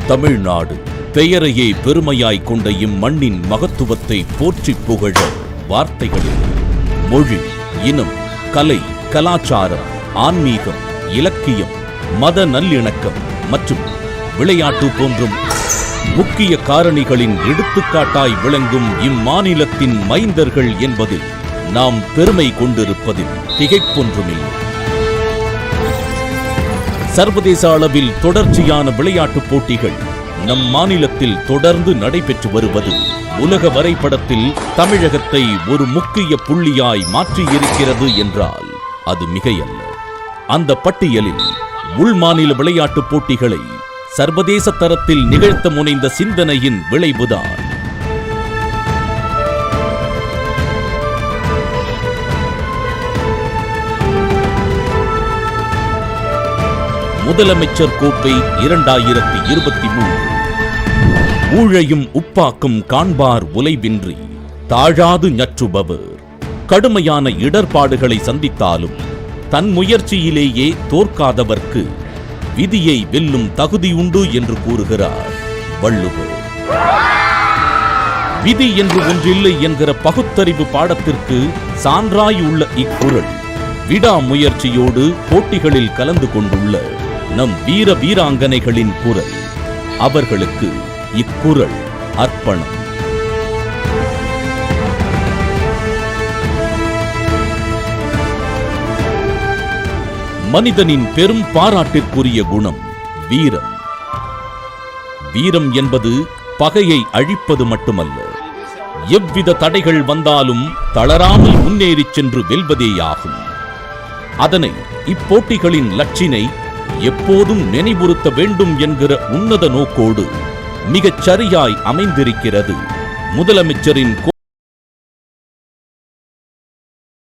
தமிழ்நாடு பெயரையே பெருமையாய் கொண்ட இம்மண்ணின் மகத்துவத்தை போற்றி புகழ வார்த்தைகளில் மொழி, இனம், கலை, கலாச்சாரம், ஆன்மீகம், இலக்கியம், மத நல்லிணக்கம் மற்றும் விளையாட்டு போன்றும் முக்கிய காரணிகளின் எடுத்துக்காட்டாய் விளங்கும் இம்மாநிலத்தின் மைந்தர்கள் என்பதில் நாம் பெருமை கொண்டிருப்பதில் திகைப்பொன்றுமில்லை. சர்வதேச அளவில் தொடர்ச்சியான விளையாட்டுப் போட்டிகள் நம் மாநிலத்தில் தொடர்ந்து நடைபெற்று வருவது உலக வரைபடத்தில் தமிழகத்தை ஒரு முக்கிய புள்ளியாய் மாற்றியிருக்கிறது என்றால் அது மிகையல்ல. அந்த பட்டியலில் உள்மாநில விளையாட்டுப் போட்டிகளை சர்வதேச தரத்தில் நிகழ்த்த முனைந்த சிந்தனையின் விளைவுதான் முதலமைச்சர் கோப்பை 2023. ஊழையும் உப்பாக்கும் காண்பார் உலைவின்றி தாழாது ஞற்றுபவர். கடுமையான இடர்பாடுகளை சந்தித்தாலும் தன் முயற்சியிலேயே தோற்காதவர்க்கு விதியை வெல்லும் தகுதியுண்டு என்று கூறுகிறார் வள்ளுவர். விதி என்று ஒன்றில்லை என்கிற பகுத்தறிவு பாடத்திற்கு சான்றாய் உள்ள இக்குறள் விடாமுயற்சியோடு போட்டிகளில் கலந்து கொண்டுள்ள நம் வீர வீராங்கனைகளின் குரல். அவர்களுக்கு இக்குறள் அர்ப்பணம். மனிதனின் பெரும் பாராட்டிற்குரிய குணம் வீரம். வீரம் என்பது பகையை அழிப்பது மட்டுமல்ல, எவ்வித தடைகள் வந்தாலும் தளராமல் முன்னேறிச் சென்று வெல்வதேயாகும். அதனை இப்போட்டிகளின் லட்சினை எப்போதும் நினைவுறுத்த வேண்டும் என்கிற உன்னத நோக்கோடு மிகச் சரியாய் அமைந்திருக்கிறது முதலமைச்சரின்